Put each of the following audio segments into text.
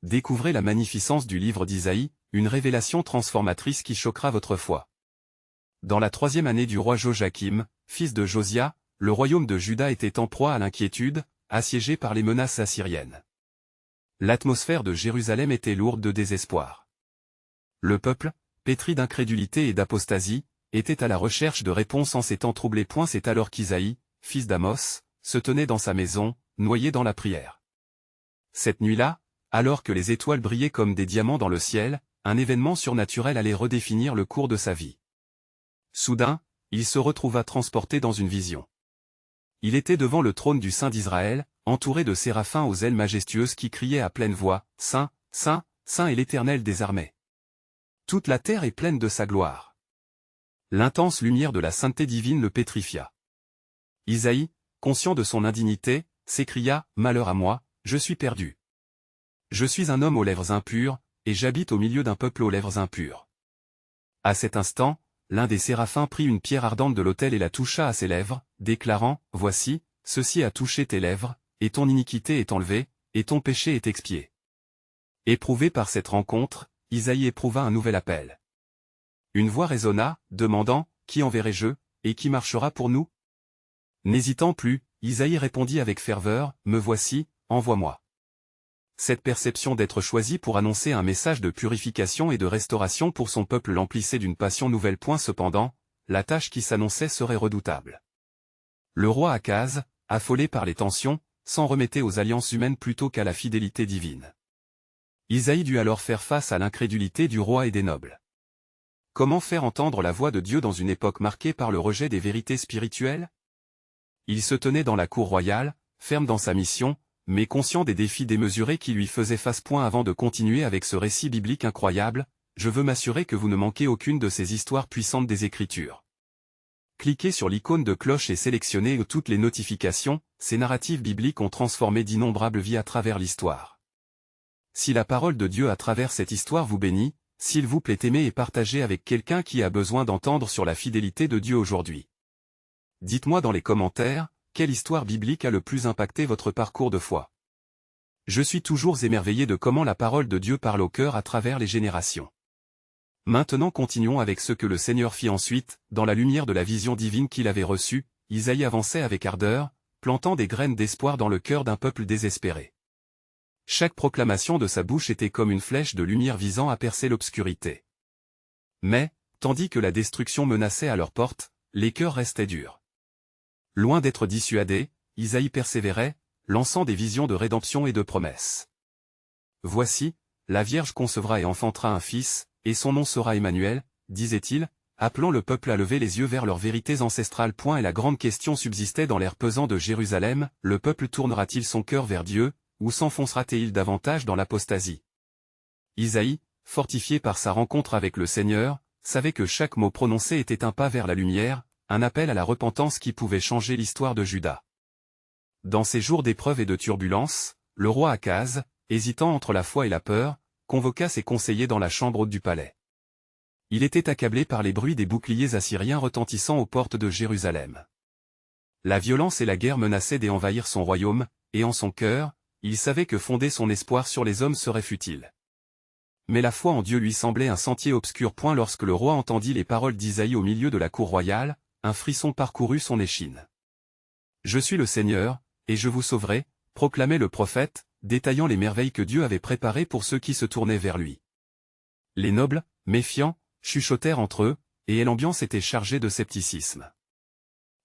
découvrez la magnificence du livre d'Isaïe, une révélation transformatrice qui choquera votre foi. Dans la 3e année du roi Joachim, fils de Josia, le royaume de Juda était en proie à l'inquiétude, assiégé par les menaces assyriennes. L'atmosphère de Jérusalem était lourde de désespoir. Le peuple, pétri d'incrédulité et d'apostasie, était à la recherche de réponses en ces temps troublés. C'est alors qu'Isaïe, fils d'Amos, se tenait dans sa maison, noyé dans la prière. Cette nuit-là, alors que les étoiles brillaient comme des diamants dans le ciel, un événement surnaturel allait redéfinir le cours de sa vie. Soudain, il se retrouva transporté dans une vision. Il était devant le trône du Saint d'Israël, entouré de séraphins aux ailes majestueuses qui criaient à pleine voix, « Saint, Saint, Saint est l'Éternel des armées. Toute la terre est pleine de sa gloire. » L'intense lumière de la sainteté divine le pétrifia. Isaïe, conscient de son indignité, s'écria, « Malheur à moi, je suis perdu. Je suis un homme aux lèvres impures, et j'habite au milieu d'un peuple aux lèvres impures. » À cet instant, l'un des séraphins prit une pierre ardente de l'autel et la toucha à ses lèvres, déclarant, « Voici, ceci a touché tes lèvres, et ton iniquité est enlevée, et ton péché est expié. » Éprouvé par cette rencontre, Isaïe éprouva un nouvel appel. Une voix résonna, demandant, « Qui enverrai-je, et qui marchera pour nous ?» N'hésitant plus, Isaïe répondit avec ferveur, « Me voici, envoie-moi. » Cette perception d'être choisi pour annoncer un message de purification et de restauration pour son peuple l'emplissait d'une passion nouvelle. Cependant, la tâche qui s'annonçait serait redoutable. Le roi Akaz, affolé par les tensions, s'en remettait aux alliances humaines plutôt qu'à la fidélité divine. Isaïe dut alors faire face à l'incrédulité du roi et des nobles. Comment faire entendre la voix de Dieu dans une époque marquée par le rejet des vérités spirituelles? Il se tenait dans la cour royale, ferme dans sa mission, mais conscient des défis démesurés qui lui faisaient face. Avant de continuer avec ce récit biblique incroyable, je veux m'assurer que vous ne manquez aucune de ces histoires puissantes des Écritures. Cliquez sur l'icône de cloche et sélectionnez toutes les notifications. Ces narratives bibliques ont transformé d'innombrables vies à travers l'histoire. Si la parole de Dieu à travers cette histoire vous bénit, s'il vous plaît aimez et partagez avec quelqu'un qui a besoin d'entendre sur la fidélité de Dieu aujourd'hui. Dites-moi dans les commentaires, quelle histoire biblique a le plus impacté votre parcours de foi? Je suis toujours émerveillé de comment la parole de Dieu parle au cœur à travers les générations. Maintenant continuons avec ce que le Seigneur fit ensuite, dans la lumière de la vision divine qu'il avait reçue. Isaïe avançait avec ardeur, plantant des graines d'espoir dans le cœur d'un peuple désespéré. Chaque proclamation de sa bouche était comme une flèche de lumière visant à percer l'obscurité. Mais, tandis que la destruction menaçait à leur porte, les cœurs restaient durs. Loin d'être dissuadé, Isaïe persévérait, lançant des visions de rédemption et de promesses. « Voici, la Vierge concevra et enfantera un fils, et son nom sera Emmanuel, disait-il, appelant le peuple à lever les yeux vers leurs vérités ancestrales. Et la grande question subsistait dans l'air pesant de Jérusalem, le peuple tournera-t-il son cœur vers Dieu, ou s'enfoncera-t-il davantage dans l'apostasie? Isaïe, fortifié par sa rencontre avec le Seigneur, savait que chaque mot prononcé était un pas vers la lumière, un appel à la repentance qui pouvait changer l'histoire de Juda. Dans ces jours d'épreuve et de turbulence, le roi Akaz, hésitant entre la foi et la peur, convoqua ses conseillers dans la chambre haute du palais. Il était accablé par les bruits des boucliers assyriens retentissant aux portes de Jérusalem. La violence et la guerre menaçaient d'envahir son royaume, et en son cœur, il savait que fonder son espoir sur les hommes serait futile. Mais la foi en Dieu lui semblait un sentier obscur. Lorsque le roi entendit les paroles d'Isaïe au milieu de la cour royale, un frisson parcourut son échine. « Je suis le Seigneur, et je vous sauverai », proclamait le prophète, détaillant les merveilles que Dieu avait préparées pour ceux qui se tournaient vers lui. Les nobles, méfiants, chuchotèrent entre eux, et l'ambiance était chargée de scepticisme.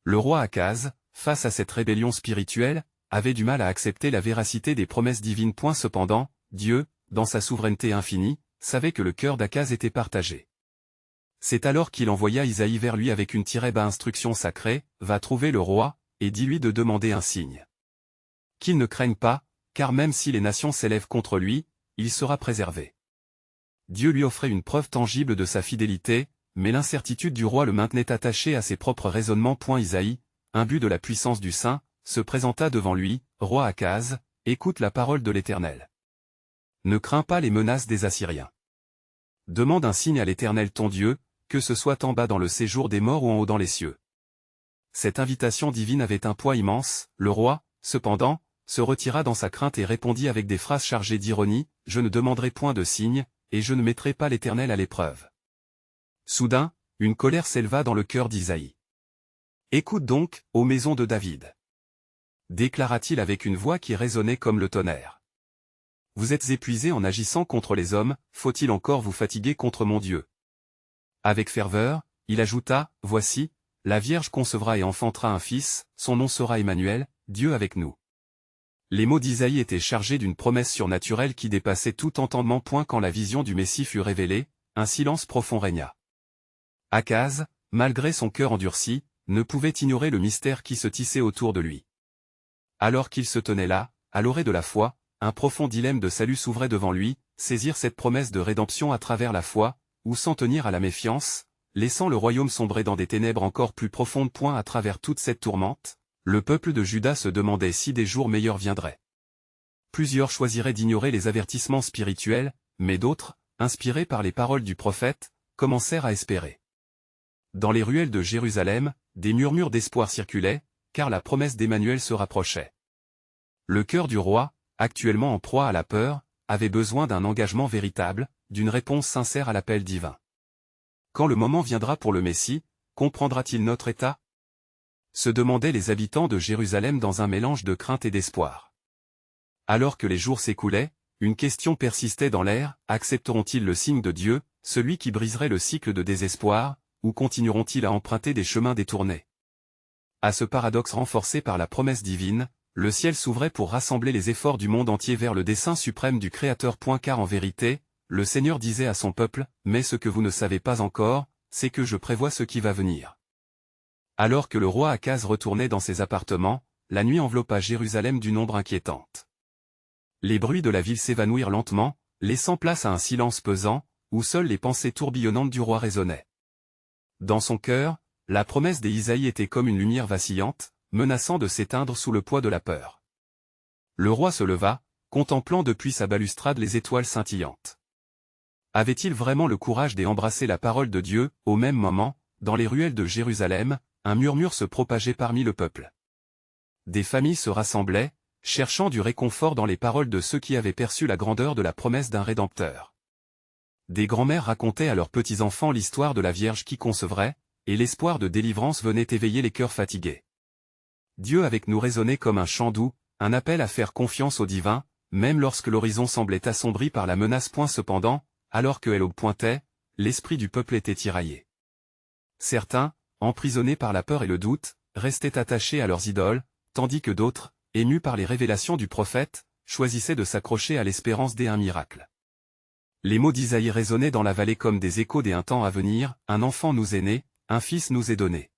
Le roi Akaz, face à cette rébellion spirituelle, avait du mal à accepter la véracité des promesses divines. Cependant, Dieu, dans sa souveraineté infinie, savait que le cœur d'Akaz était partagé. C'est alors qu'il envoya Isaïe vers lui avec une instruction sacrée, « Va trouver le roi, et dis-lui de demander un signe. Qu'il ne craigne pas, car même si les nations s'élèvent contre lui, il sera préservé. » Dieu lui offrait une preuve tangible de sa fidélité, mais l'incertitude du roi le maintenait attaché à ses propres raisonnements. Isaïe, imbu de la puissance du Saint, se présenta devant lui, « Roi Akaz, écoute la parole de l'Éternel. Ne crains pas les menaces des Assyriens. Demande un signe à l'Éternel ton Dieu, que ce soit en bas dans le séjour des morts ou en haut dans les cieux. » Cette invitation divine avait un poids immense. Le roi, cependant, se retira dans sa crainte et répondit avec des phrases chargées d'ironie, « Je ne demanderai point de signe, et je ne mettrai pas l'Éternel à l'épreuve. » Soudain, une colère s'éleva dans le cœur d'Isaïe. « Écoute donc, ô maison de David !» déclara-t-il avec une voix qui résonnait comme le tonnerre. « Vous êtes épuisés en agissant contre les hommes, faut-il encore vous fatiguer contre mon Dieu ?» Avec ferveur, il ajouta, « Voici, la Vierge concevra et enfantera un fils, son nom sera Emmanuel, Dieu avec nous. » Les mots d'Isaïe étaient chargés d'une promesse surnaturelle qui dépassait tout entendement. Quand la vision du Messie fut révélée, un silence profond régna. Akaz, malgré son cœur endurci, ne pouvait ignorer le mystère qui se tissait autour de lui. Alors qu'il se tenait là, à l'orée de la foi, un profond dilemme de salut s'ouvrait devant lui, saisir cette promesse de rédemption à travers la foi, ou s'en tenir à la méfiance, laissant le royaume sombrer dans des ténèbres encore plus profondes. À travers toute cette tourmente, le peuple de Juda se demandait si des jours meilleurs viendraient. Plusieurs choisiraient d'ignorer les avertissements spirituels, mais d'autres, inspirés par les paroles du prophète, commencèrent à espérer. Dans les ruelles de Jérusalem, des murmures d'espoir circulaient, car la promesse d'Emmanuel se rapprochait. Le cœur du roi, actuellement en proie à la peur, avait besoin d'un engagement véritable, d'une réponse sincère à l'appel divin. Quand le moment viendra pour le Messie, comprendra-t-il notre état ? Se demandaient les habitants de Jérusalem dans un mélange de crainte et d'espoir. Alors que les jours s'écoulaient, une question persistait dans l'air, accepteront-ils le signe de Dieu, celui qui briserait le cycle de désespoir, ou continueront-ils à emprunter des chemins détournés? À ce paradoxe renforcé par la promesse divine, le ciel s'ouvrait pour rassembler les efforts du monde entier vers le dessein suprême du Créateur. Car en vérité, le Seigneur disait à son peuple, « Mais ce que vous ne savez pas encore, c'est que je prévois ce qui va venir. » Alors que le roi Akaz retournait dans ses appartements, la nuit enveloppa Jérusalem d'une ombre inquiétante. Les bruits de la ville s'évanouirent lentement, laissant place à un silence pesant, où seules les pensées tourbillonnantes du roi résonnaient. Dans son cœur, la promesse d'Isaïe était comme une lumière vacillante, menaçant de s'éteindre sous le poids de la peur. Le roi se leva, contemplant depuis sa balustrade les étoiles scintillantes. Avait-il vraiment le courage d'embrasser la parole de Dieu? Au même moment, dans les ruelles de Jérusalem, un murmure se propageait parmi le peuple. Des familles se rassemblaient, cherchant du réconfort dans les paroles de ceux qui avaient perçu la grandeur de la promesse d'un Rédempteur. Des grands-mères racontaient à leurs petits-enfants l'histoire de la Vierge qui concevrait, et l'espoir de délivrance venait éveiller les cœurs fatigués. Dieu avec nous résonnait comme un chant doux, un appel à faire confiance au divin, même lorsque l'horizon semblait assombri par la menace. Cependant, alors que l'aube pointait, l'esprit du peuple était tiraillé. Certains, emprisonnés par la peur et le doute, restaient attachés à leurs idoles, tandis que d'autres, émus par les révélations du prophète, choisissaient de s'accrocher à l'espérance d'un miracle. Les mots d'Isaïe résonnaient dans la vallée comme des échos d'un temps à venir, « Un enfant nous est né, un fils nous est donné. »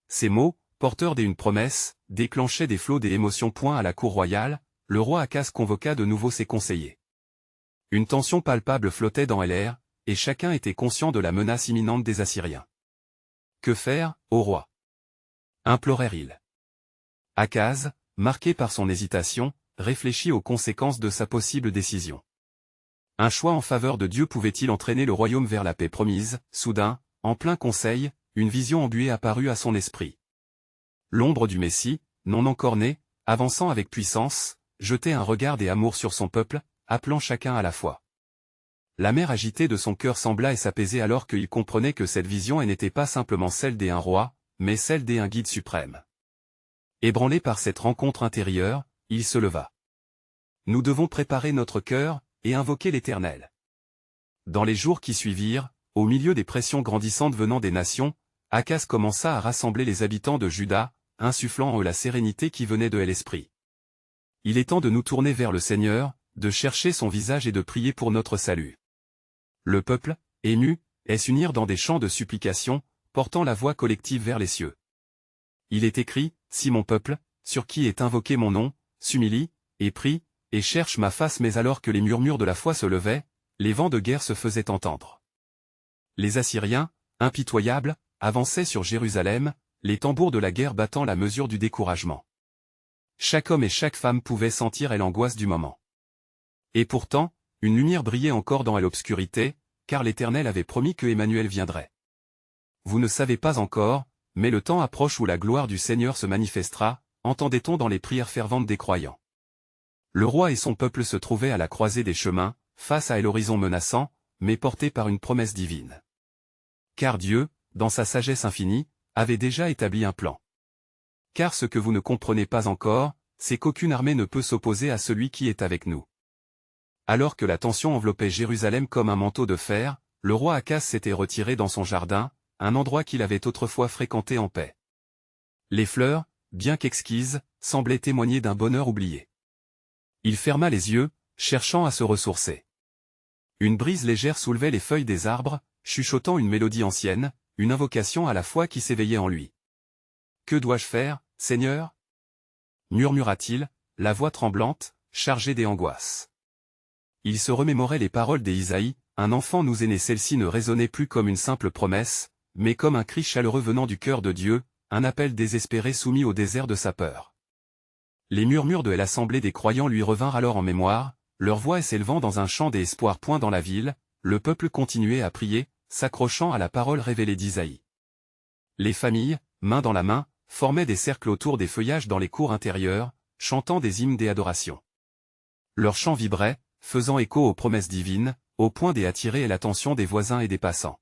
Ces mots, porteurs d'une promesse, déclenchaient des flots d'émotions. À la cour royale, le roi Akaz convoqua de nouveau ses conseillers. Une tension palpable flottait dans l'air, et chacun était conscient de la menace imminente des Assyriens. « Que faire, ô roi ?» implorèrent-ils. Akaz, marqué par son hésitation, réfléchit aux conséquences de sa possible décision. Un choix en faveur de Dieu pouvait-il entraîner le royaume vers la paix promise? Soudain, en plein conseil, une vision embuée apparut à son esprit. L'ombre du Messie, non encore né, avançant avec puissance, jetait un regard d'amour sur son peuple, appelant chacun à la fois. La mer agitée de son cœur sembla s'apaiser alors qu'il comprenait que cette vision n'était pas simplement celle d'un roi, mais celle d'un guide suprême. Ébranlé par cette rencontre intérieure, il se leva. Nous devons préparer notre cœur, et invoquer l'Éternel. Dans les jours qui suivirent, au milieu des pressions grandissantes venant des nations, Akaz commença à rassembler les habitants de Juda, insufflant en eux la sérénité qui venait de l'esprit. Il est temps de nous tourner vers le Seigneur, de chercher son visage et de prier pour notre salut. Le peuple, ému, s'unir dans des chants de supplication, portant la voix collective vers les cieux. Il est écrit, « Si mon peuple, sur qui est invoqué mon nom, s'humilie, et prie, et cherche ma face. » Mais alors que les murmures de la foi se levaient, les vents de guerre se faisaient entendre. Les Assyriens, impitoyables, avançaient sur Jérusalem, les tambours de la guerre battant la mesure du découragement. Chaque homme et chaque femme pouvaient sentir l'angoisse du moment. Et pourtant, une lumière brillait encore dans l'obscurité, car l'Éternel avait promis que Emmanuel viendrait. Vous ne savez pas encore, mais le temps approche où la gloire du Seigneur se manifestera, entendait-on dans les prières ferventes des croyants. Le roi et son peuple se trouvaient à la croisée des chemins, face à l'horizon menaçant, mais portés par une promesse divine. Car Dieu, dans sa sagesse infinie, avait déjà établi un plan. Car ce que vous ne comprenez pas encore, c'est qu'aucune armée ne peut s'opposer à celui qui est avec nous. Alors que la tension enveloppait Jérusalem comme un manteau de fer, le roi Akaz s'était retiré dans son jardin, un endroit qu'il avait autrefois fréquenté en paix. Les fleurs, bien qu'exquises, semblaient témoigner d'un bonheur oublié. Il ferma les yeux, cherchant à se ressourcer. Une brise légère soulevait les feuilles des arbres, chuchotant une mélodie ancienne, une invocation à la foi qui s'éveillait en lui. « Que dois-je faire, Seigneur » murmura-t-il, la voix tremblante, chargée des angoisses. Il se remémorait les paroles d'Ésaïe, « Un enfant nous est né ». Celle-ci ne résonnait plus comme une simple promesse, mais comme un cri chaleureux venant du cœur de Dieu, un appel désespéré soumis au désert de sa peur. Les murmures de l'assemblée des croyants lui revinrent alors en mémoire, leur voix s'élevant dans un chant d'espoir. Dans la ville, le peuple continuait à prier, s'accrochant à la parole révélée d'Isaïe. Les familles, main dans la main, formaient des cercles autour des feuillages dans les cours intérieures, chantant des hymnes d'adoration. Leurs chants vibraient, faisant écho aux promesses divines, au point d'attirer l'attention des voisins et des passants.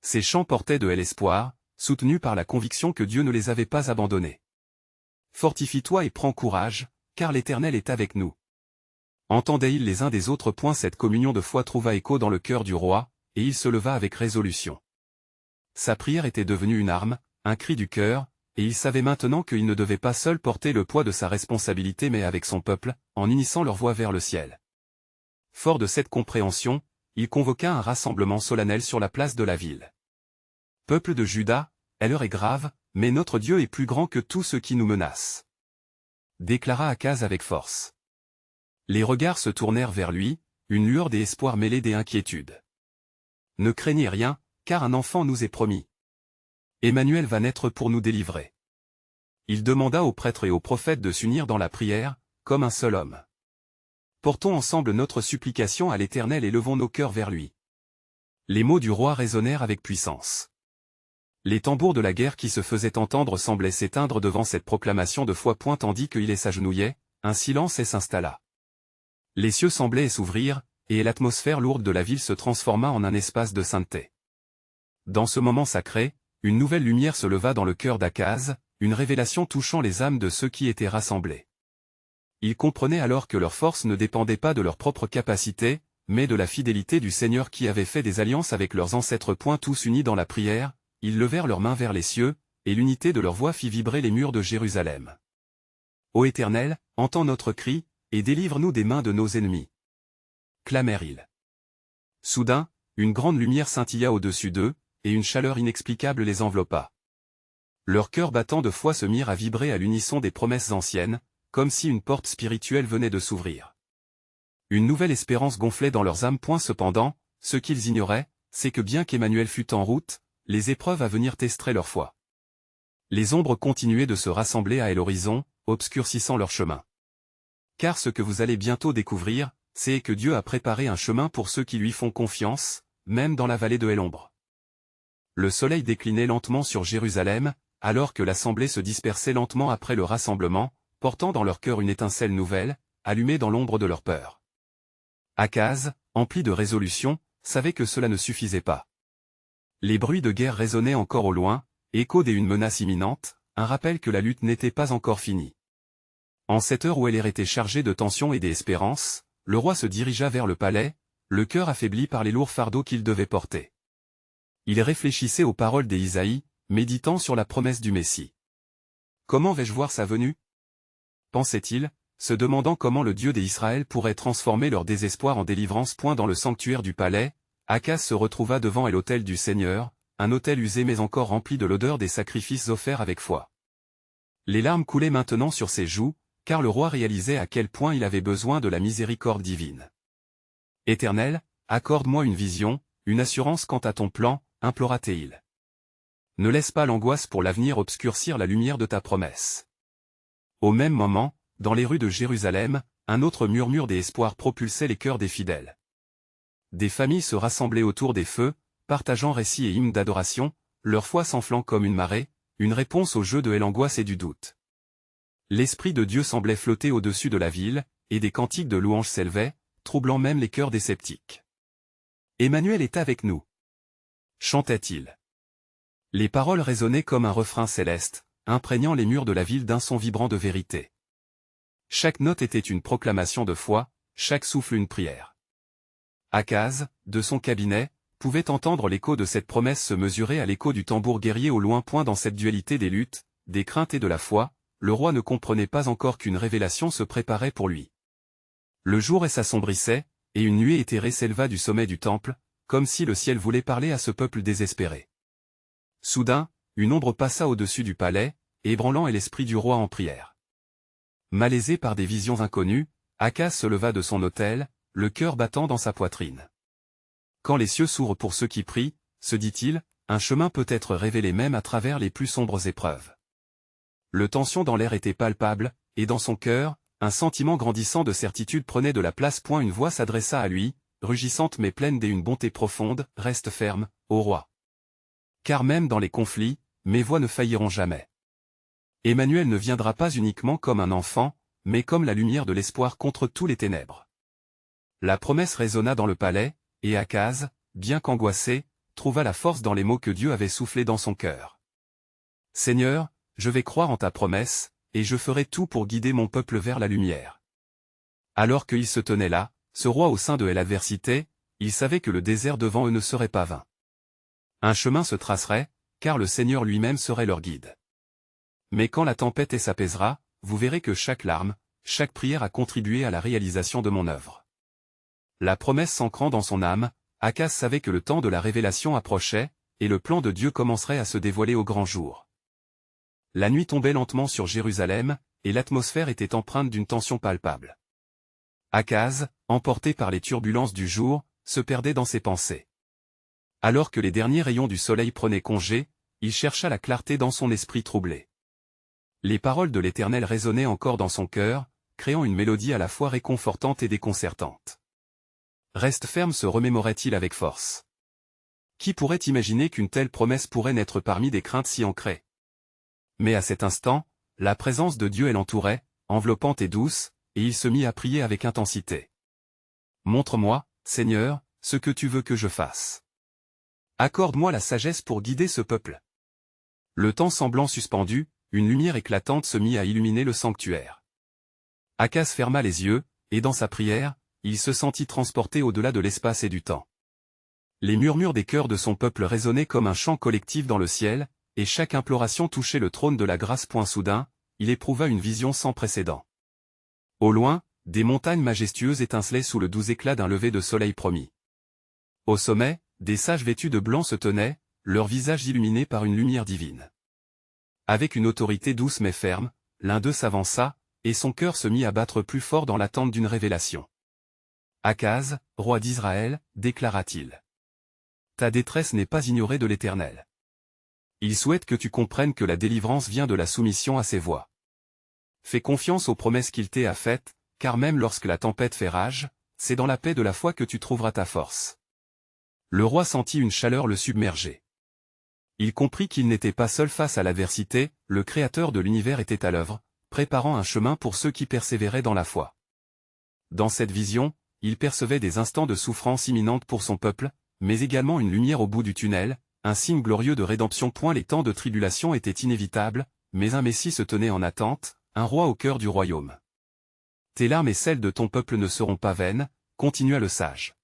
Ces chants portaient de l'espoir, soutenus par la conviction que Dieu ne les avait pas abandonnés. « Fortifie-toi et prends courage, car l'Éternel est avec nous. » Entendaient-ils les uns des autres. Cette communion de foi trouva écho dans le cœur du roi, et il se leva avec résolution. Sa prière était devenue une arme, un cri du cœur, et il savait maintenant qu'il ne devait pas seul porter le poids de sa responsabilité mais avec son peuple, en unissant leurs voix vers le ciel. Fort de cette compréhension, il convoqua un rassemblement solennel sur la place de la ville. « Peuple de Juda, l'heure est grave, mais notre Dieu est plus grand que tout ce qui nous menace. » déclara Akaz avec force. Les regards se tournèrent vers lui, une lueur d'espoir mêlée d'inquiétude. « Ne craignez rien, car un enfant nous est promis. Emmanuel va naître pour nous délivrer. » Il demanda aux prêtres et aux prophètes de s'unir dans la prière, comme un seul homme. « Portons ensemble notre supplication à l'Éternel et levons nos cœurs vers lui. » Les mots du roi résonnèrent avec puissance. Les tambours de la guerre qui se faisaient entendre semblaient s'éteindre devant cette proclamation de foi. Tandis qu'il s'agenouillait, un silence s'installa. Les cieux semblaient s'ouvrir, et l'atmosphère lourde de la ville se transforma en un espace de sainteté. Dans ce moment sacré, une nouvelle lumière se leva dans le cœur d'Akaz, une révélation touchant les âmes de ceux qui étaient rassemblés. Ils comprenaient alors que leur force ne dépendait pas de leur propre capacité, mais de la fidélité du Seigneur qui avait fait des alliances avec leurs ancêtres. Tous unis dans la prière, ils levèrent leurs mains vers les cieux, et l'unité de leur voix fit vibrer les murs de Jérusalem. « Ô Éternel, entends notre cri, et délivre-nous des mains de nos ennemis. » clamèrent-ils. Soudain, une grande lumière scintilla au-dessus d'eux, et une chaleur inexplicable les enveloppa. Leurs cœurs battants de foi se mirent à vibrer à l'unisson des promesses anciennes, comme si une porte spirituelle venait de s'ouvrir. Une nouvelle espérance gonflait dans leurs âmes. Cependant, ce qu'ils ignoraient, c'est que bien qu'Emmanuel fût en route, les épreuves à venir testeraient leur foi. Les ombres continuaient de se rassembler à l'horizon, obscurcissant leur chemin. Car ce que vous allez bientôt découvrir, c'est que Dieu a préparé un chemin pour ceux qui lui font confiance, même dans la vallée de l'ombre. Le soleil déclinait lentement sur Jérusalem, alors que l'assemblée se dispersait lentement après le rassemblement, portant dans leur cœur une étincelle nouvelle, allumée dans l'ombre de leur peur. Akaz, empli de résolution, savait que cela ne suffisait pas. Les bruits de guerre résonnaient encore au loin, écho d'une menace imminente, un rappel que la lutte n'était pas encore finie. En cette heure où elle était chargée de tension et d'espérance, le roi se dirigea vers le palais, le cœur affaibli par les lourds fardeaux qu'il devait porter. Il réfléchissait aux paroles d'Ésaïe, méditant sur la promesse du Messie. « Comment vais-je voir sa venue » pensait-il, se demandant comment le Dieu d'Israël pourrait transformer leur désespoir en délivrance. Dans le sanctuaire du palais, Akaz se retrouva devant l'autel du Seigneur, un autel usé mais encore rempli de l'odeur des sacrifices offerts avec foi. Les larmes coulaient maintenant sur ses joues, car le roi réalisait à quel point il avait besoin de la miséricorde divine. « Éternel, accorde-moi une vision, une assurance quant à ton plan, » implora-t-il. « Ne laisse pas l'angoisse pour l'avenir obscurcir la lumière de ta promesse. » Au même moment, dans les rues de Jérusalem, un autre murmure d'espoir propulsait les cœurs des fidèles. Des familles se rassemblaient autour des feux, partageant récits et hymnes d'adoration, leur foi s'enflant comme une marée, une réponse au jeu de l'angoisse et du doute. L'Esprit de Dieu semblait flotter au-dessus de la ville, et des cantiques de louanges s'élevaient, troublant même les cœurs des sceptiques. « Emmanuel est avec nous !» chantait-il. Les paroles résonnaient comme un refrain céleste, imprégnant les murs de la ville d'un son vibrant de vérité. Chaque note était une proclamation de foi, chaque souffle une prière. Akaz, de son cabinet, pouvait entendre l'écho de cette promesse se mesurer à l'écho du tambour guerrier au loin. Point dans cette dualité des luttes, des craintes et de la foi, le roi ne comprenait pas encore qu'une révélation se préparait pour lui. Le jour s'assombrissait, et une nuée éthérée s'éleva du sommet du temple, comme si le ciel voulait parler à ce peuple désespéré. Soudain, une ombre passa au-dessus du palais, ébranlant l'esprit du roi en prière. Malaisé par des visions inconnues, Akaz se leva de son autel, le cœur battant dans sa poitrine. Quand les cieux s'ouvrent pour ceux qui prient, se dit-il, un chemin peut être révélé même à travers les plus sombres épreuves. Le tension dans l'air était palpable, et dans son cœur, un sentiment grandissant de certitude prenait de la place. Une voix s'adressa à lui, rugissante mais pleine d'une bonté profonde, « Reste ferme, ô roi. Car même dans les conflits, mes voix ne failliront jamais. Emmanuel ne viendra pas uniquement comme un enfant, mais comme la lumière de l'espoir contre tous les ténèbres. » La promesse résonna dans le palais, et Akaz, bien qu'angoissé, trouva la force dans les mots que Dieu avait soufflés dans son cœur. « Seigneur, je vais croire en ta promesse, et je ferai tout pour guider mon peuple vers la lumière. » Alors qu'il se tenait là, ce roi au sein de l'adversité, il savait que le désert devant eux ne serait pas vain. Un chemin se tracerait, car le Seigneur lui-même serait leur guide. Mais quand la tempête s'apaisera, vous verrez que chaque larme, chaque prière a contribué à la réalisation de mon œuvre. La promesse s'ancrant dans son âme, Akaz savait que le temps de la révélation approchait, et le plan de Dieu commencerait à se dévoiler au grand jour. La nuit tombait lentement sur Jérusalem, et l'atmosphère était empreinte d'une tension palpable. Akaz, emporté par les turbulences du jour, se perdait dans ses pensées. Alors que les derniers rayons du soleil prenaient congé, il chercha la clarté dans son esprit troublé. Les paroles de l'Éternel résonnaient encore dans son cœur, créant une mélodie à la fois réconfortante et déconcertante. Reste ferme, se remémorait-il avec force. Qui pourrait imaginer qu'une telle promesse pourrait naître parmi des craintes si ancrées? Mais à cet instant, la présence de Dieu l'entourait, enveloppante et douce, et il se mit à prier avec intensité. Montre-moi, Seigneur, ce que tu veux que je fasse. Accorde-moi la sagesse pour guider ce peuple. Le temps semblant suspendu, une lumière éclatante se mit à illuminer le sanctuaire. Akaz ferma les yeux, et dans sa prière, il se sentit transporté au-delà de l'espace et du temps. Les murmures des cœurs de son peuple résonnaient comme un chant collectif dans le ciel, et chaque imploration touchait le trône de la grâce. Soudain, il éprouva une vision sans précédent. Au loin, des montagnes majestueuses étincelaient sous le doux éclat d'un lever de soleil promis. Au sommet, des sages vêtus de blanc se tenaient, leurs visages illuminés par une lumière divine. Avec une autorité douce mais ferme, l'un d'eux s'avança, et son cœur se mit à battre plus fort dans l'attente d'une révélation. « Akaz, roi d'Israël, déclara-t-il. Ta détresse n'est pas ignorée de l'Éternel. Il souhaite que tu comprennes que la délivrance vient de la soumission à ses voies. Fais confiance aux promesses qu'il t'a faites, car même lorsque la tempête fait rage, c'est dans la paix de la foi que tu trouveras ta force. » Le roi sentit une chaleur le submerger. Il comprit qu'il n'était pas seul face à l'adversité, le Créateur de l'univers était à l'œuvre, préparant un chemin pour ceux qui persévéraient dans la foi. Dans cette vision, il percevait des instants de souffrance imminente pour son peuple, mais également une lumière au bout du tunnel, un signe glorieux de rédemption. Les temps de tribulation étaient inévitables, mais un Messie se tenait en attente, un roi au cœur du royaume. Tes larmes et celles de ton peuple ne seront pas vaines, continua le sage.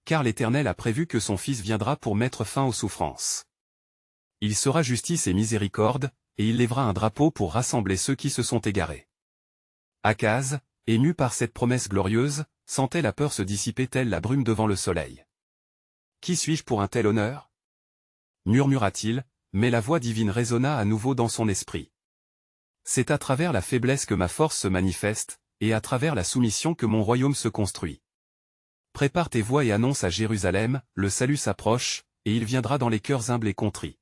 Car l'Éternel a prévu que son Fils viendra pour mettre fin aux souffrances. Il sera justice et miséricorde, et il lèvera un drapeau pour rassembler ceux qui se sont égarés. Akaz, ému par cette promesse glorieuse, sentait la peur se dissiper telle la brume devant le soleil. Qui suis-je pour un tel honneur? Murmura-t-il, mais la voix divine résonna à nouveau dans son esprit. C'est à travers la faiblesse que ma force se manifeste, et à travers la soumission que mon royaume se construit. Prépare tes voix et annonce à Jérusalem, le salut s'approche, et il viendra dans les cœurs humbles et contrits.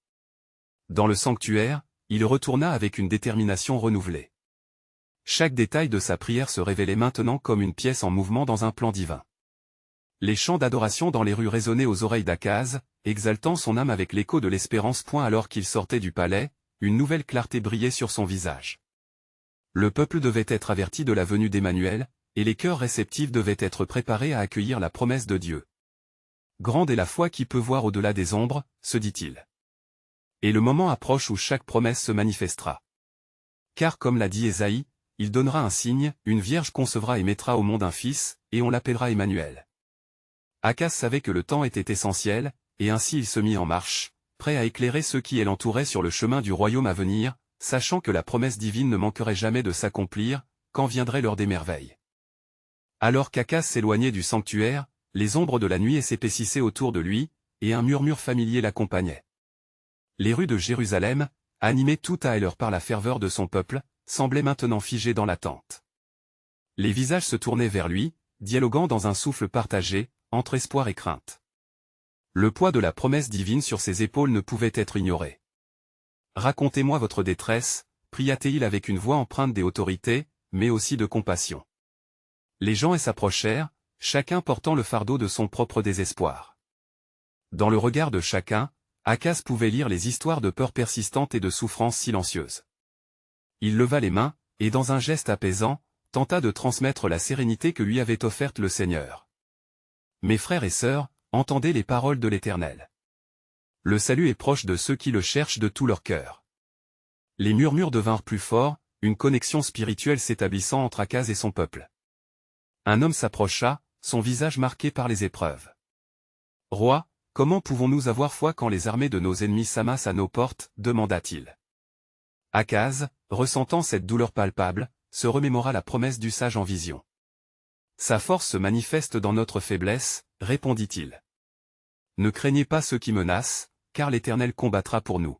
Dans le sanctuaire, il retourna avec une détermination renouvelée. Chaque détail de sa prière se révélait maintenant comme une pièce en mouvement dans un plan divin. Les chants d'adoration dans les rues résonnaient aux oreilles d'Akaz, exaltant son âme avec l'écho de l'espérance. Alors qu'il sortait du palais, une nouvelle clarté brillait sur son visage. Le peuple devait être averti de la venue d'Emmanuel, et les cœurs réceptifs devaient être préparés à accueillir la promesse de Dieu. Grande est la foi qui peut voir au-delà des ombres, se dit-il. Et le moment approche où chaque promesse se manifestera. Car comme l'a dit Ésaïe, il donnera un signe, une vierge concevra et mettra au monde un fils, et on l'appellera Emmanuel. Akaz savait que le temps était essentiel, et ainsi il se mit en marche, prêt à éclairer ceux qui l'entouraient sur le chemin du royaume à venir, sachant que la promesse divine ne manquerait jamais de s'accomplir, quand viendrait l'heure des merveilles. Alors qu'Akaz s'éloignait du sanctuaire, les ombres de la nuit s'épaississaient autour de lui, et un murmure familier l'accompagnait. Les rues de Jérusalem, animées tout à l'heure par la ferveur de son peuple, semblaient maintenant figées dans l'attente. Les visages se tournaient vers lui, dialoguant dans un souffle partagé, entre espoir et crainte. Le poids de la promesse divine sur ses épaules ne pouvait être ignoré. « Racontez-moi votre détresse », pria-t-il avec une voix empreinte des autorités, mais aussi de compassion. Les gens s'approchèrent, chacun portant le fardeau de son propre désespoir. Dans le regard de chacun, Akaz pouvait lire les histoires de peur persistante et de souffrance silencieuse. Il leva les mains, et dans un geste apaisant, tenta de transmettre la sérénité que lui avait offerte le Seigneur. « Mes frères et sœurs, entendez les paroles de l'Éternel. Le salut est proche de ceux qui le cherchent de tout leur cœur. » Les murmures devinrent plus forts, une connexion spirituelle s'établissant entre Akaz et son peuple. Un homme s'approcha, son visage marqué par les épreuves. « Roi, comment pouvons-nous avoir foi quand les armées de nos ennemis s'amassent à nos portes ?» demanda-t-il. Akaz, ressentant cette douleur palpable, se remémora la promesse du sage en vision. « Sa force se manifeste dans notre faiblesse, » répondit-il. « Ne craignez pas ceux qui menacent, car l'Éternel combattra pour nous.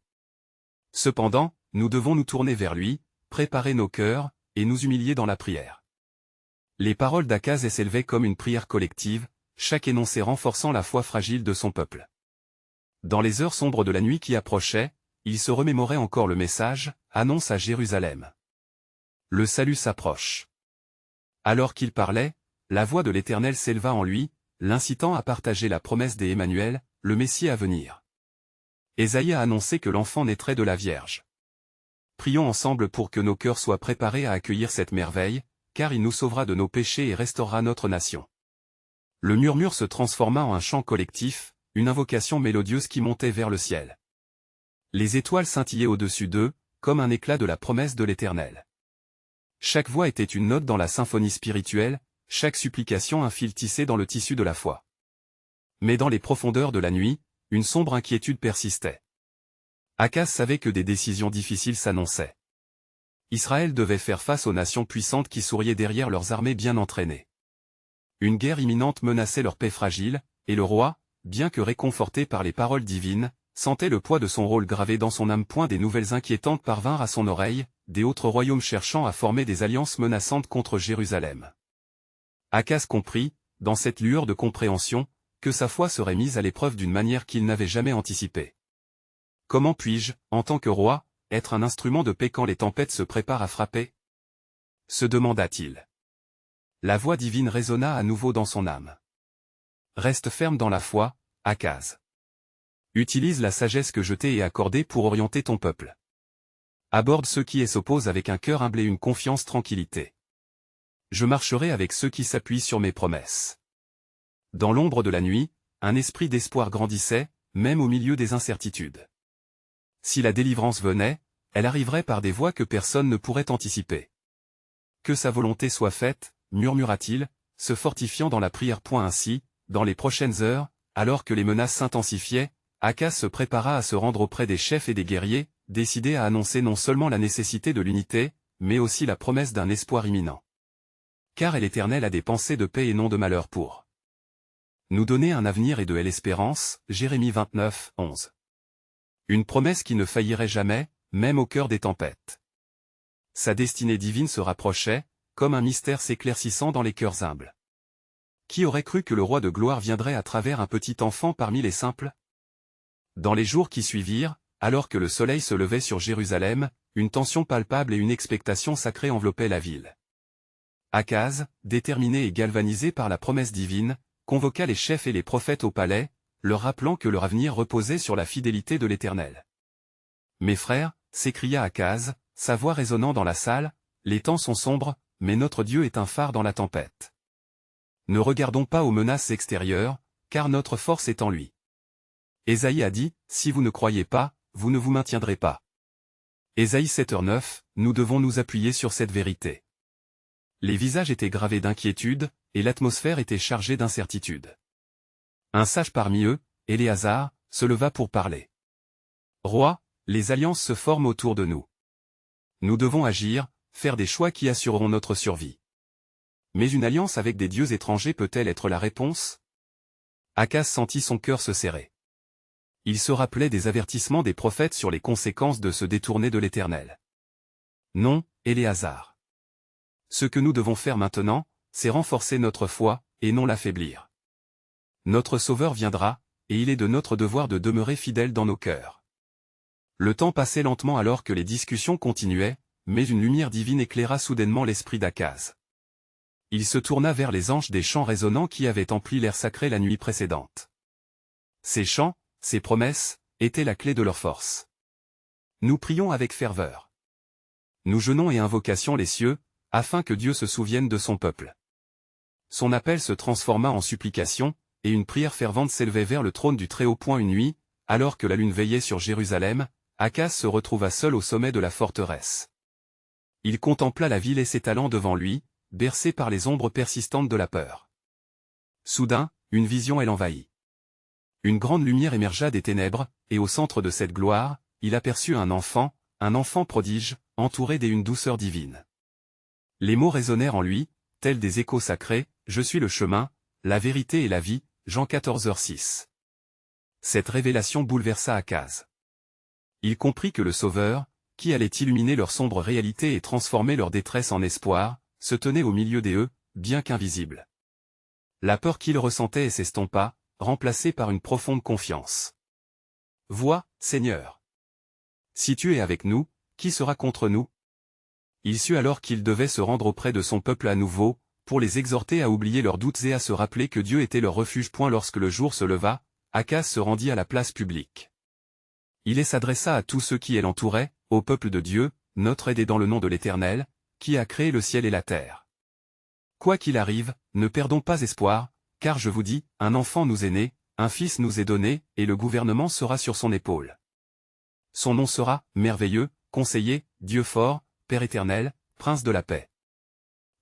Cependant, nous devons nous tourner vers lui, préparer nos cœurs, et nous humilier dans la prière. » Les paroles d'Akaz s'élevaient comme une prière collective, chaque énoncé renforçant la foi fragile de son peuple. Dans les heures sombres de la nuit qui approchaient, il se remémorait encore le message, annonce à Jérusalem. Le salut s'approche. Alors qu'il parlait, la voix de l'Éternel s'éleva en lui, l'incitant à partager la promesse d'Emmanuel, le Messie à venir. Ésaïe a annoncé que l'enfant naîtrait de la Vierge. Prions ensemble pour que nos cœurs soient préparés à accueillir cette merveille, car il nous sauvera de nos péchés et restaurera notre nation. Le murmure se transforma en un chant collectif, une invocation mélodieuse qui montait vers le ciel. Les étoiles scintillaient au-dessus d'eux, comme un éclat de la promesse de l'Éternel. Chaque voix était une note dans la symphonie spirituelle, chaque supplication un fil tissé dans le tissu de la foi. Mais dans les profondeurs de la nuit, une sombre inquiétude persistait. Akaz savait que des décisions difficiles s'annonçaient. Israël devait faire face aux nations puissantes qui souriaient derrière leurs armées bien entraînées. Une guerre imminente menaçait leur paix fragile, et le roi, bien que réconforté par les paroles divines, sentait le poids de son rôle gravé dans son âme. Des nouvelles inquiétantes parvinrent à son oreille, des autres royaumes cherchant à former des alliances menaçantes contre Jérusalem. Akaz comprit, dans cette lueur de compréhension, que sa foi serait mise à l'épreuve d'une manière qu'il n'avait jamais anticipée. Comment puis-je, en tant que roi, être un instrument de paix quand les tempêtes se préparent à frapper ? Se demanda-t-il. La voix divine résonna à nouveau dans son âme. Reste ferme dans la foi, Akaz. Utilise la sagesse que je t'ai accordée pour orienter ton peuple. Aborde ceux qui s'opposent avec un cœur humble et une confiance tranquillité. Je marcherai avec ceux qui s'appuient sur mes promesses. Dans l'ombre de la nuit, un esprit d'espoir grandissait, même au milieu des incertitudes. Si la délivrance venait, elle arriverait par des voies que personne ne pourrait anticiper. Que sa volonté soit faite, murmura-t-il, se fortifiant dans la prière. Ainsi, dans les prochaines heures, alors que les menaces s'intensifiaient, Akaz se prépara à se rendre auprès des chefs et des guerriers, décidé à annoncer non seulement la nécessité de l'unité, mais aussi la promesse d'un espoir imminent. Car l'Éternel a des pensées de paix et non de malheur pour nous donner un avenir et de l'espérance, Jérémie 29, 11. Une promesse qui ne faillirait jamais, même au cœur des tempêtes. Sa destinée divine se rapprochait, comme un mystère s'éclaircissant dans les cœurs humbles. Qui aurait cru que le roi de gloire viendrait à travers un petit enfant parmi les simples ? Dans les jours qui suivirent, alors que le soleil se levait sur Jérusalem, une tension palpable et une expectation sacrée enveloppaient la ville. Akaz, déterminé et galvanisé par la promesse divine, convoqua les chefs et les prophètes au palais, leur rappelant que leur avenir reposait sur la fidélité de l'Éternel. « Mes frères, s'écria Akaz, sa voix résonnant dans la salle, les temps sont sombres, mais notre Dieu est un phare dans la tempête. Ne regardons pas aux menaces extérieures, car notre force est en lui. Ésaïe a dit, si vous ne croyez pas, vous ne vous maintiendrez pas. Ésaïe 7h9, nous devons nous appuyer sur cette vérité. Les visages étaient gravés d'inquiétude, et l'atmosphère était chargée d'incertitude. Un sage parmi eux, Éléazar, se leva pour parler. Roi, les alliances se forment autour de nous. Nous devons agir, faire des choix qui assureront notre survie. Mais une alliance avec des dieux étrangers peut-elle être la réponse? Akaz sentit son cœur se serrer. Il se rappelait des avertissements des prophètes sur les conséquences de se détourner de l'Éternel. Non, Éléazar. Ce que nous devons faire maintenant, c'est renforcer notre foi, et non l'affaiblir. Notre Sauveur viendra, et il est de notre devoir de demeurer fidèles dans nos cœurs. Le temps passait lentement alors que les discussions continuaient, mais une lumière divine éclaira soudainement l'esprit d'Akaz. Il se tourna vers les anges des chants résonnants qui avaient empli l'air sacré la nuit précédente. Ces chants, ces promesses, étaient la clé de leur force. Nous prions avec ferveur. Nous jeûnons et invocations les cieux, afin que Dieu se souvienne de son peuple. Son appel se transforma en supplication, et une prière fervente s'élevait vers le trône du Très-Haut. Une nuit, alors que la lune veillait sur Jérusalem, Akaz se retrouva seul au sommet de la forteresse. Il contempla la ville et s'étalant devant lui, bercé par les ombres persistantes de la peur. Soudain, une vision l'envahit. Une grande lumière émergea des ténèbres, et au centre de cette gloire, il aperçut un enfant prodige, entouré d'une douceur divine. Les mots résonnèrent en lui, tels des échos sacrés, « Je suis le chemin, la vérité et la vie », Jean 14h6. Cette révélation bouleversa Akaz. Il comprit que le Sauveur, qui allait illuminer leur sombre réalité et transformer leur détresse en espoir, se tenait au milieu d'eux, bien qu'invisible. La peur qu'il ressentait s'estompa, remplacée par une profonde confiance. « Vois, Seigneur. Si tu es avec nous, qui sera contre nous ?» Il sut alors qu'il devait se rendre auprès de son peuple à nouveau, pour les exhorter à oublier leurs doutes et à se rappeler que Dieu était leur refuge. Lorsque le jour se leva, Akaz se rendit à la place publique. Il s'adressa à tous ceux qui l'entouraient, au peuple de Dieu, notre aide est dans le nom de l'Éternel, qui a créé le ciel et la terre. Quoi qu'il arrive, ne perdons pas espoir, car je vous dis, un enfant nous est né, un fils nous est donné, et le gouvernement sera sur son épaule. Son nom sera, merveilleux, conseiller, Dieu fort, Père éternel, Prince de la paix.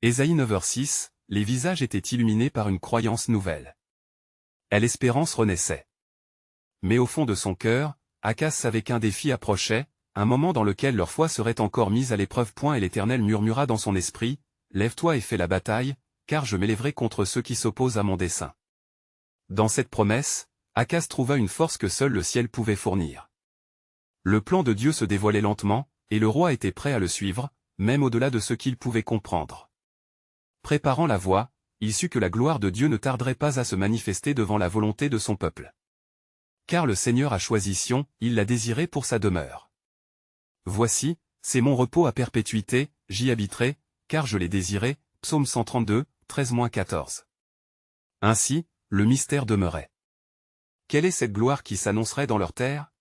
Ésaïe 9h6, les visages étaient illuminés par une croyance nouvelle. L'espérance renaissait. Mais au fond de son cœur, Akaz savait qu'un défi approchait, un moment dans lequel leur foi serait encore mise à l'épreuve. Et l'Éternel murmura dans son esprit, « Lève-toi et fais la bataille, car je m'élèverai contre ceux qui s'opposent à mon dessein. » Dans cette promesse, Akaz trouva une force que seul le ciel pouvait fournir. Le plan de Dieu se dévoilait lentement, et le roi était prêt à le suivre, même au-delà de ce qu'il pouvait comprendre. Préparant la voie, il sut que la gloire de Dieu ne tarderait pas à se manifester devant la volonté de son peuple. Car le Seigneur a choisi Sion, il l'a désiré pour sa demeure. Voici, c'est mon repos à perpétuité, j'y habiterai, car je l'ai désiré, Psaume 132, 13-14. Ainsi, le mystère demeurait. Quelle est cette gloire qui s'annoncerait dans leur terre?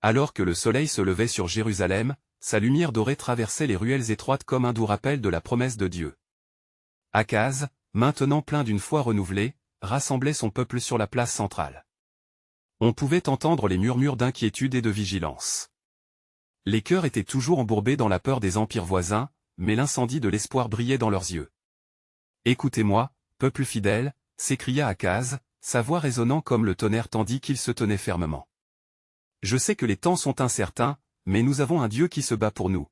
Alors que le soleil se levait sur Jérusalem, sa lumière dorée traversait les ruelles étroites comme un doux rappel de la promesse de Dieu. Akaz, maintenant plein d'une foi renouvelée, rassemblait son peuple sur la place centrale. On pouvait entendre les murmures d'inquiétude et de vigilance. Les cœurs étaient toujours embourbés dans la peur des empires voisins, mais l'incendie de l'espoir brillait dans leurs yeux. « Écoutez-moi, peuple fidèle » s'écria Akaz, sa voix résonnant comme le tonnerre tandis qu'il se tenait fermement. « Je sais que les temps sont incertains, mais nous avons un Dieu qui se bat pour nous.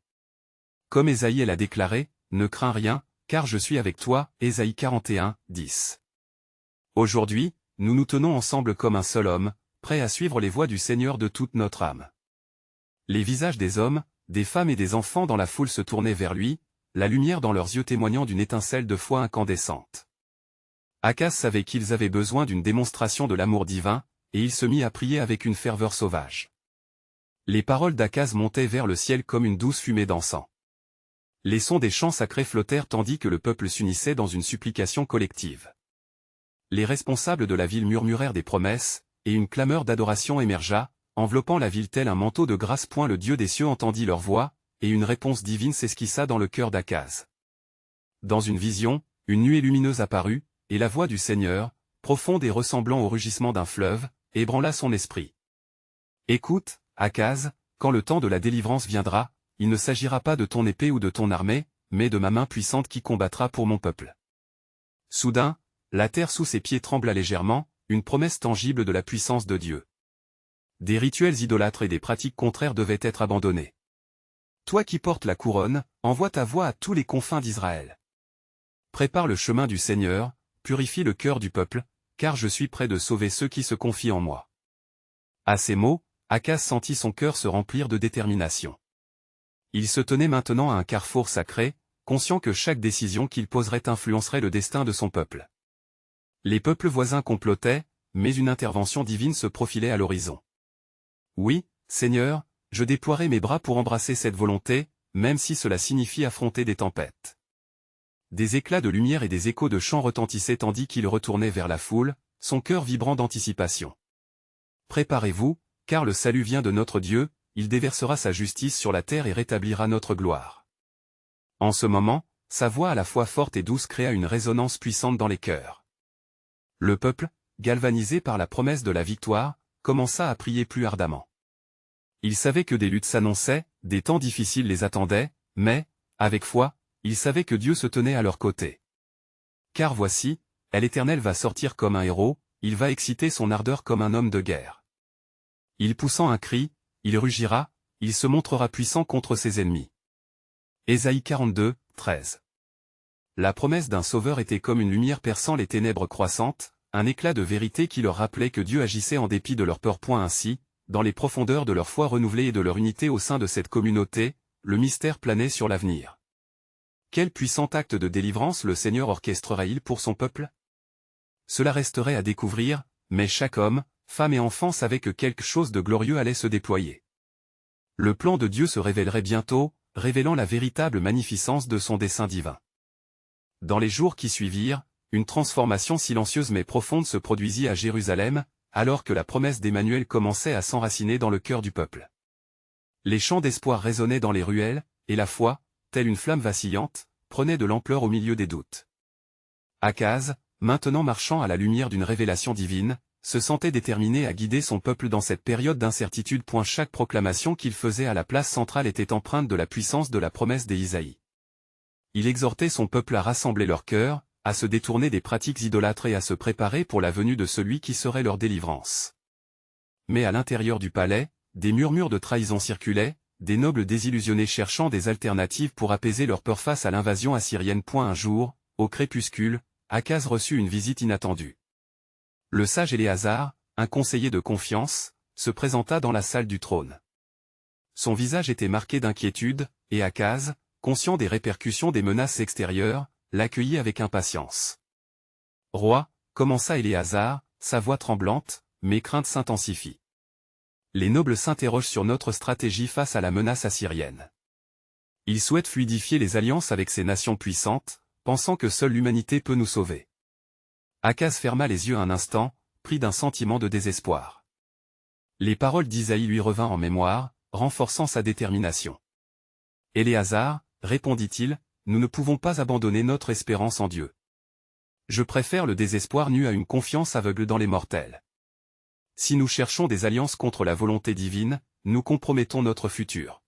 Comme Ésaïe l'a déclaré, ne crains rien, car je suis avec toi, Ésaïe 41, 10. Aujourd'hui, nous nous tenons ensemble comme un seul homme, prêts à suivre les voies du Seigneur de toute notre âme. Les visages des hommes, des femmes et des enfants dans la foule se tournaient vers lui, la lumière dans leurs yeux témoignant d'une étincelle de foi incandescente. Akaz savait qu'ils avaient besoin d'une démonstration de l'amour divin, et il se mit à prier avec une ferveur sauvage. Les paroles d'Akaz montaient vers le ciel comme une douce fumée d'encens. Les sons des chants sacrés flottèrent tandis que le peuple s'unissait dans une supplication collective. Les responsables de la ville murmurèrent des promesses, et une clameur d'adoration émergea, enveloppant la ville tel un manteau de grâce. Le Dieu des cieux entendit leur voix, et une réponse divine s'esquissa dans le cœur d'Akaz. Dans une vision, une nuée lumineuse apparut, et la voix du Seigneur, profonde et ressemblant au rugissement d'un fleuve, ébranla son esprit. Écoute, Akaz, quand le temps de la délivrance viendra, il ne s'agira pas de ton épée ou de ton armée, mais de ma main puissante qui combattra pour mon peuple. Soudain, la terre sous ses pieds trembla légèrement, une promesse tangible de la puissance de Dieu. Des rituels idolâtres et des pratiques contraires devaient être abandonnés. Toi qui portes la couronne, envoie ta voix à tous les confins d'Israël. Prépare le chemin du Seigneur, purifie le cœur du peuple, car je suis prêt de sauver ceux qui se confient en moi. À ces mots, Akaz sentit son cœur se remplir de détermination. Il se tenait maintenant à un carrefour sacré, conscient que chaque décision qu'il poserait influencerait le destin de son peuple. Les peuples voisins complotaient, mais une intervention divine se profilait à l'horizon. Oui, Seigneur, je déploierai mes bras pour embrasser cette volonté, même si cela signifie affronter des tempêtes. Des éclats de lumière et des échos de chants retentissaient tandis qu'il retournait vers la foule, son cœur vibrant d'anticipation. Préparez-vous, car le salut vient de notre Dieu, il déversera sa justice sur la terre et rétablira notre gloire. En ce moment, sa voix à la fois forte et douce créa une résonance puissante dans les cœurs. Le peuple, galvanisé par la promesse de la victoire, commença à prier plus ardemment. Il savait que des luttes s'annonçaient, des temps difficiles les attendaient, mais, avec foi, ils savaient que Dieu se tenait à leur côté. Car voici, l'Éternel va sortir comme un héros, il va exciter son ardeur comme un homme de guerre. Il poussant un cri, il rugira, il se montrera puissant contre ses ennemis. Ésaïe 42, 13. La promesse d'un sauveur était comme une lumière perçant les ténèbres croissantes, un éclat de vérité qui leur rappelait que Dieu agissait en dépit de leur peur. Ainsi, dans les profondeurs de leur foi renouvelée et de leur unité au sein de cette communauté, le mystère planait sur l'avenir. Quel puissant acte de délivrance le Seigneur orchestrerait-il pour son peuple? Cela resterait à découvrir, mais chaque homme, femme et enfant savait que quelque chose de glorieux allait se déployer. Le plan de Dieu se révélerait bientôt, révélant la véritable magnificence de son dessein divin. Dans les jours qui suivirent, une transformation silencieuse mais profonde se produisit à Jérusalem, alors que la promesse d'Emmanuel commençait à s'enraciner dans le cœur du peuple. Les chants d'espoir résonnaient dans les ruelles, et la foi, telle une flamme vacillante, prenait de l'ampleur au milieu des doutes. Akaz, maintenant marchant à la lumière d'une révélation divine, se sentait déterminé à guider son peuple dans cette période d'incertitude. Chaque proclamation qu'il faisait à la place centrale était empreinte de la puissance de la promesse d'Ésaïe. Il exhortait son peuple à rassembler leur cœur, à se détourner des pratiques idolâtres et à se préparer pour la venue de celui qui serait leur délivrance. Mais à l'intérieur du palais, des murmures de trahison circulaient, des nobles désillusionnés cherchant des alternatives pour apaiser leur peur face à l'invasion assyrienne. Un jour, au crépuscule, Akaz reçut une visite inattendue. Le sage Éléazar, un conseiller de confiance, se présenta dans la salle du trône. Son visage était marqué d'inquiétude, et Akaz, conscient des répercussions des menaces extérieures, l'accueillit avec impatience. « Roi », commença Éléazar, sa voix tremblante, mes craintes s'intensifient. Les nobles s'interrogent sur notre stratégie face à la menace assyrienne. Ils souhaitent fluidifier les alliances avec ces nations puissantes, pensant que seule l'humanité peut nous sauver. Akaz ferma les yeux un instant, pris d'un sentiment de désespoir. Les paroles d'Isaïe lui revinrent en mémoire, renforçant sa détermination. « Éléazar, répondit-il, nous ne pouvons pas abandonner notre espérance en Dieu. Je préfère le désespoir nu à une confiance aveugle dans les mortels. Si nous cherchons des alliances contre la volonté divine, nous compromettons notre futur. »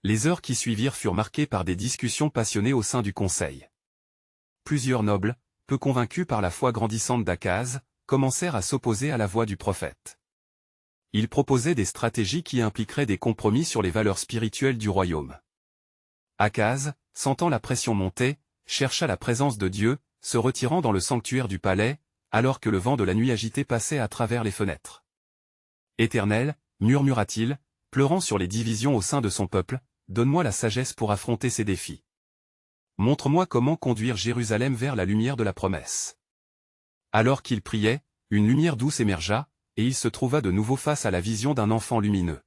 Les heures qui suivirent furent marquées par des discussions passionnées au sein du conseil. Plusieurs nobles, peu convaincus par la foi grandissante d'Akaz, commencèrent à s'opposer à la voix du prophète. Ils proposaient des stratégies qui impliqueraient des compromis sur les valeurs spirituelles du royaume. Akaz, sentant la pression monter, chercha la présence de Dieu, se retirant dans le sanctuaire du palais, alors que le vent de la nuit agité passait à travers les fenêtres. « Éternel, murmura-t-il, pleurant sur les divisions au sein de son peuple, donne-moi la sagesse pour affronter ces défis. Montre-moi comment conduire Jérusalem vers la lumière de la promesse. » Alors qu'il priait, une lumière douce émergea, et il se trouva de nouveau face à la vision d'un enfant lumineux.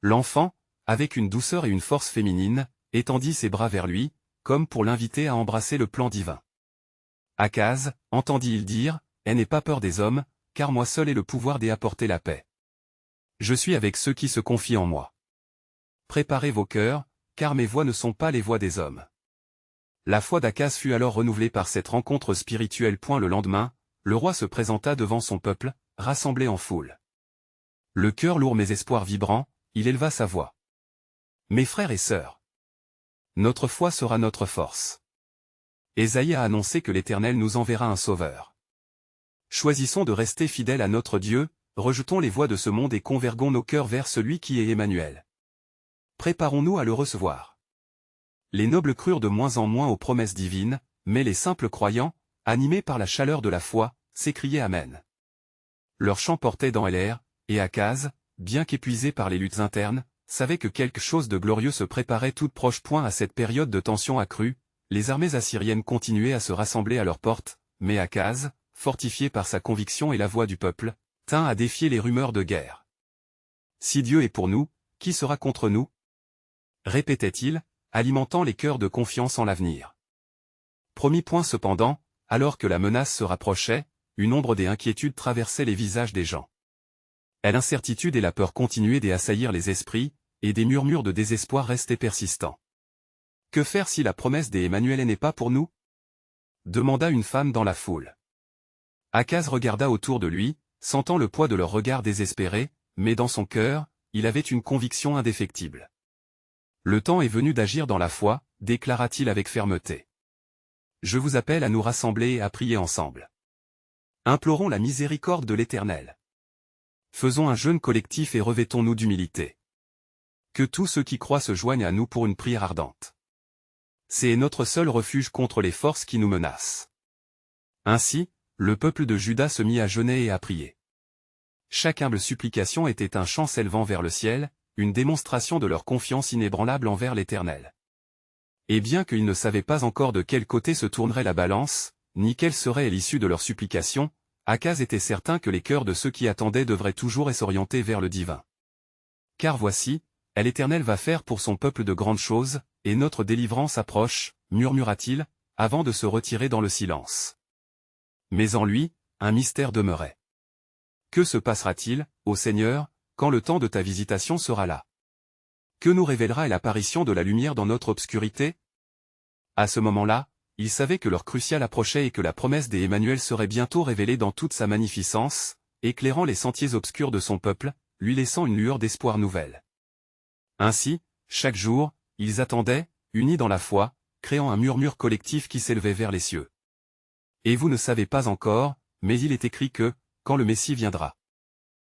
L'enfant, avec une douceur et une force féminine, étendit ses bras vers lui, comme pour l'inviter à embrasser le plan divin. Akaz, entendit-il dire, « N'aie pas peur des hommes, car moi seul ai le pouvoir d'apporter la paix. Je suis avec ceux qui se confient en moi. Préparez vos cœurs, car mes voies ne sont pas les voies des hommes. » La foi d'Akaz fut alors renouvelée par cette rencontre spirituelle. Le lendemain, le roi se présenta devant son peuple, rassemblé en foule. Le cœur lourd mais espoir vibrant, il éleva sa voix. Mes frères et sœurs, notre foi sera notre force. Ésaïe a annoncé que l'Éternel nous enverra un sauveur. Choisissons de rester fidèles à notre Dieu, rejetons les voies de ce monde et convergons nos cœurs vers celui qui est Emmanuel. Préparons-nous à le recevoir. Les nobles crurent de moins en moins aux promesses divines, mais les simples croyants, animés par la chaleur de la foi, s'écriaient Amen. Leur chant portait dans l'air, et Akaz, bien qu'épuisé par les luttes internes, savait que quelque chose de glorieux se préparait toute proche. À cette période de tension accrue, les armées assyriennes continuaient à se rassembler à leurs portes, mais Akaz, fortifié par sa conviction et la voix du peuple, tint à défier les rumeurs de guerre. Si Dieu est pour nous, qui sera contre nous? Répétait-il, alimentant les cœurs de confiance en l'avenir. Promis. Cependant, alors que la menace se rapprochait, une ombre d'inquiétude traversait les visages des gens. L'incertitude et la peur continuaient d'assaillir les esprits, et des murmures de désespoir restaient persistants. Que faire si la promesse d'Emmanuel n'est pas pour nous? Demanda une femme dans la foule. Akaz regarda autour de lui, sentant le poids de leurs regards désespérés, mais dans son cœur, il avait une conviction indéfectible. Le temps est venu d'agir dans la foi, déclara-t-il avec fermeté. Je vous appelle à nous rassembler et à prier ensemble. Implorons la miséricorde de l'Éternel. Faisons un jeûne collectif et revêtons-nous d'humilité. Que tous ceux qui croient se joignent à nous pour une prière ardente. C'est notre seul refuge contre les forces qui nous menacent. Ainsi, le peuple de Juda se mit à jeûner et à prier. Chaque humble supplication était un chant s'élevant vers le ciel, une démonstration de leur confiance inébranlable envers l'Éternel. Et bien qu'ils ne savaient pas encore de quel côté se tournerait la balance, ni quelle serait l'issue de leur supplication, Akaz était certain que les cœurs de ceux qui attendaient devraient toujours s'orienter vers le divin. Car voici, l'Éternel va faire pour son peuple de grandes choses, et notre délivrance approche, murmura-t-il, avant de se retirer dans le silence. Mais en lui, un mystère demeurait. Que se passera-t-il, ô Seigneur, quand le temps de ta visitation sera là? Que nous révélera l'apparition de la lumière dans notre obscurité? À ce moment-là, ils savaient que l'heure cruciale approchait et que la promesse d'Emmanuel serait bientôt révélée dans toute sa magnificence, éclairant les sentiers obscurs de son peuple, lui laissant une lueur d'espoir nouvelle. Ainsi, chaque jour, ils attendaient, unis dans la foi, créant un murmure collectif qui s'élevait vers les cieux. Et vous ne savez pas encore, mais il est écrit que, quand le Messie viendra,